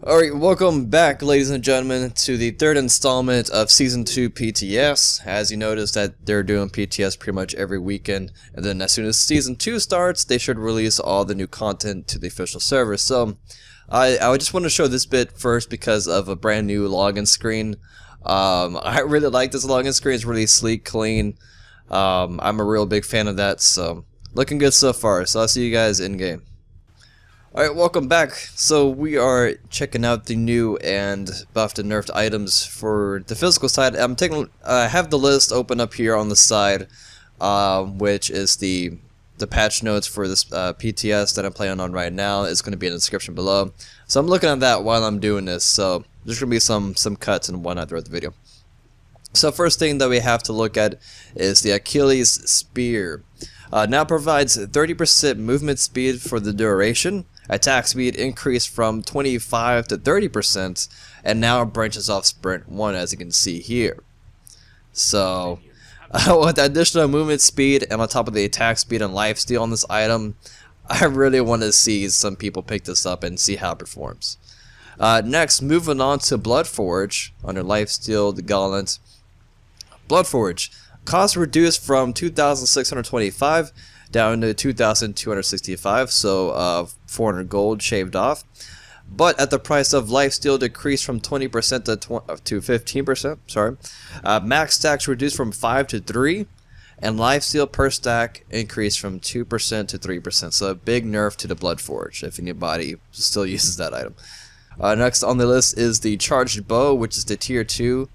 Alright, welcome back, ladies and gentlemen, to the third installment of Season 2 PTS. As you notice that they're doing PTS pretty much every weekend, and then as soon as Season 2 starts, they should release all the new content to the official server. So, I would just want to show this bit first because of a brand new login screen. I really like this login screen, it's really sleek, clean. I'm a real big fan of that, so looking good so far. So I'll see you guys in-game. Alright, welcome back. So we are checking out the new and buffed and nerfed items for the physical side. I have the list open up here on the side, which is the patch notes for this PTS that I'm playing on right now. It's going to be in the description below. So I'm looking at that while I'm doing this. So there's going to be some cuts and whatnot throughout the video. So first thing that we have to look at is the Achilles Spear. Now provides 30% movement speed for the duration. Attack speed increased from 25 to 30%, and now branches off sprint 1, as you can see here. So, with additional movement speed and on top of the attack speed and lifesteal on this item, I really want to see some people pick this up and see how it performs. Next, moving on to Bloodforge under lifesteal, the Gauntlet. Bloodforge. Cost reduced from 2,625 down to 2,265, so 400 gold shaved off. But at the price of lifesteal decreased from 20% to 15%. Sorry. Max stacks reduced from 5 to 3, and lifesteal per stack increased from 2% to 3%. So a big nerf to the Bloodforge if anybody still uses that item. Next on the list is the Charged Bow, which is the tier 2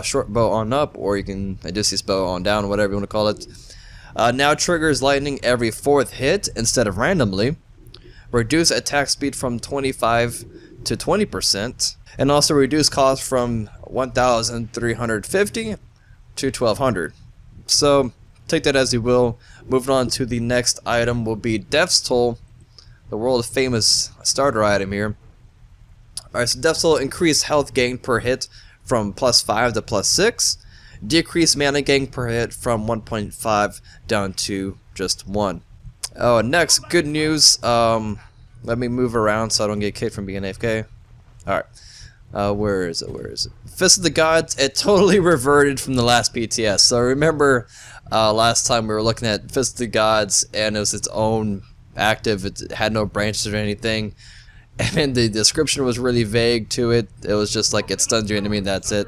short bow on up, or you can Odysseus bow on down, whatever you want to call it. Now triggers lightning every 4th hit instead of randomly. Reduce attack speed from 25 to 20%, and also reduce cost from 1,350 to 1,200. So take that as you will. Moving on to the next item will be Death's Toll, the world famous starter item here. Alright, so Death's Toll increased health gain per hit from +5 to +6. Decrease mana gain per hit from 1.5 down to just 1. Oh, next, good news. Let me move around so I don't get kicked from being AFK. Alright. Where is it? Fist of the Gods, it totally reverted from the last PTS. So remember last time we were looking at Fist of the Gods and it was its own active, it had no branches or anything. And the description was really vague to it. It was just like it stuns your enemy and that's it.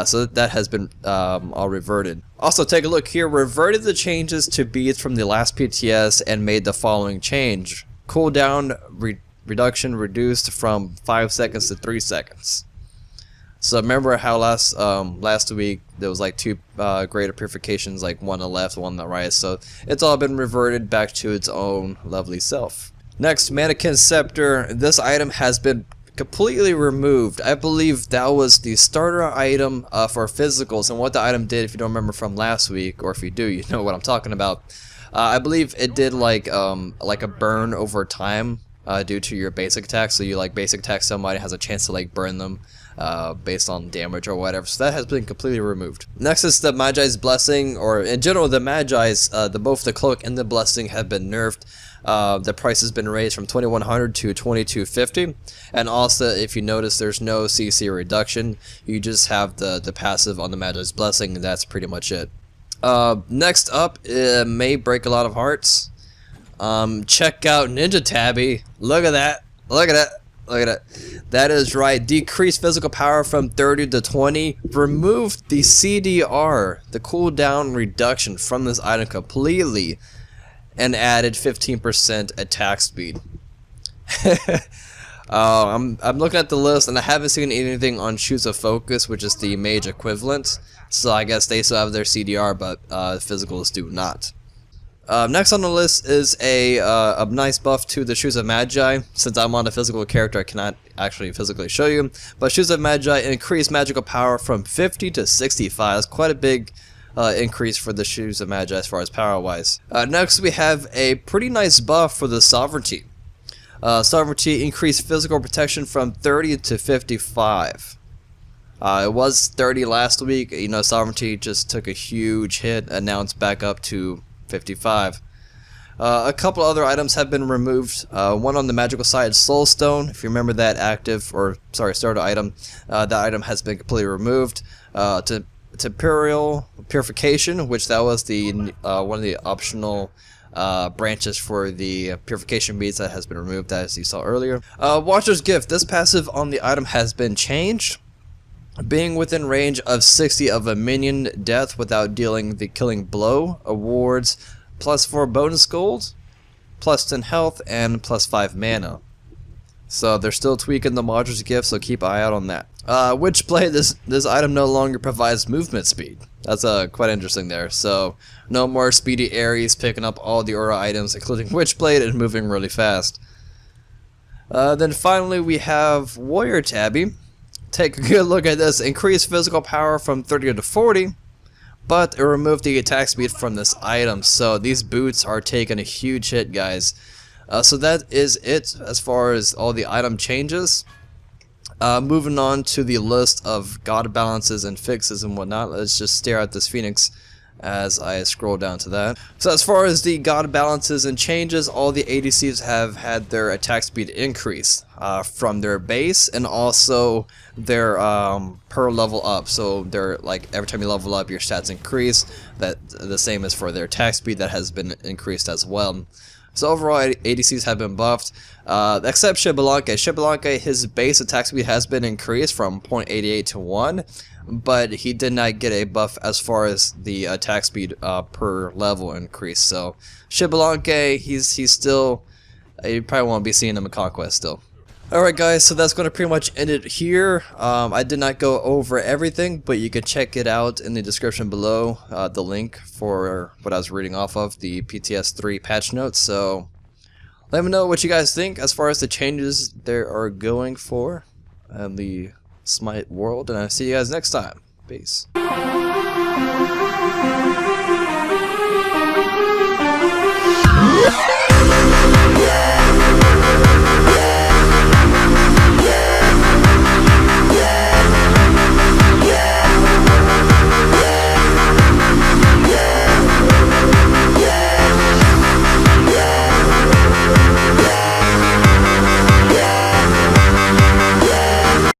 So that has been all reverted. Also, take a look here. Reverted the changes to beads from the last PTS and made the following change. Cooldown reduction reduced from 5 seconds to 3 seconds. So remember how last week there was like 2 greater purifications, like one on the left, one on the right. So it's all been reverted back to its own lovely self. Next, Mannequin Scepter. This item has been completely removed. I believe that was the starter item for physicals, and what the item did, if you don't remember from last week, or if you do, you know what I'm talking about. I believe it did like a burn over time due to your basic attack. So you like basic attack somebody, has a chance to like burn them based on damage or whatever. So that has been completely removed. Next is the Magi's Blessing, or in general the Magi's, both the cloak and the blessing have been nerfed. The price has been raised from 2,100 to 2,250, and also if you notice there's no CC reduction, you just have the passive on the Magi's Blessing, and that's pretty much it. Next up, it may break a lot of hearts. Check out Ninja Tabby. Look at that. Look at that. Look at that. That is right. Decreased physical power from 30 to 20. Removed the CDR, the cooldown reduction from this item completely, and added 15% attack speed. I'm looking at the list and I haven't seen anything on Shoes of Focus, which is the mage equivalent. So I guess they still have their CDR, but physicals do not. Next on the list is a nice buff to the Shoes of Magi. Since I'm on a physical character, I cannot actually physically show you. But Shoes of Magi increased magical power from 50 to 65. That's quite a big increase for the Shoes of Magi as far as power wise. Next we have a pretty nice buff for the Sovereignty. Sovereignty increased physical protection from 30 to 55. It was 30 last week. You know, Sovereignty just took a huge hit and now it's back up to 55. A couple other items have been removed. One on the magical side, Soulstone. If you remember that active, or sorry, starter item, that item has been completely removed. Temporal Purification, which that was the one of the optional branches for the purification beads that has been removed, as you saw earlier. Watcher's Gift. This passive on the item has been changed. Being within range of 60 of a minion death without dealing the killing blow awards +4 bonus gold, +10 health, and +5 mana. So they're still tweaking the Watcher's Gift, so keep an eye out on that. Witchblade, this item no longer provides movement speed. That's quite interesting there. So no more speedy Ares picking up all the aura items, including Witchblade, and moving really fast. Then finally we have Warrior Tabby. Take a good look at this. Increase physical power from 30 to 40, but it removed the attack speed from this item. So these boots are taking a huge hit, guys. So that is it as far as all the item changes. Moving on to the list of god balances and fixes and whatnot. Let's just stare at this Phoenix as I scroll down to that. So as far as the god balances and changes, all the ADCs have had their attack speed increase from their base, and also their per level up. So they're like every time you level up, your stats increase. That the same as for their attack speed, that has been increased as well. So overall, ADCs have been buffed, except Xbalanque. Xbalanque, his base attack speed has been increased from 0.88 to 1, but he did not get a buff as far as the attack speed per level increase. So Xbalanque, he's still, you probably won't be seeing him in Conquest still. Alright guys, so that's going to pretty much end it here. I did not go over everything, but you can check it out in the description below, the link for what I was reading off of, the PTS 3 patch notes. So let me know what you guys think as far as the changes they are going for in the Smite world, and I'll see you guys next time. Peace.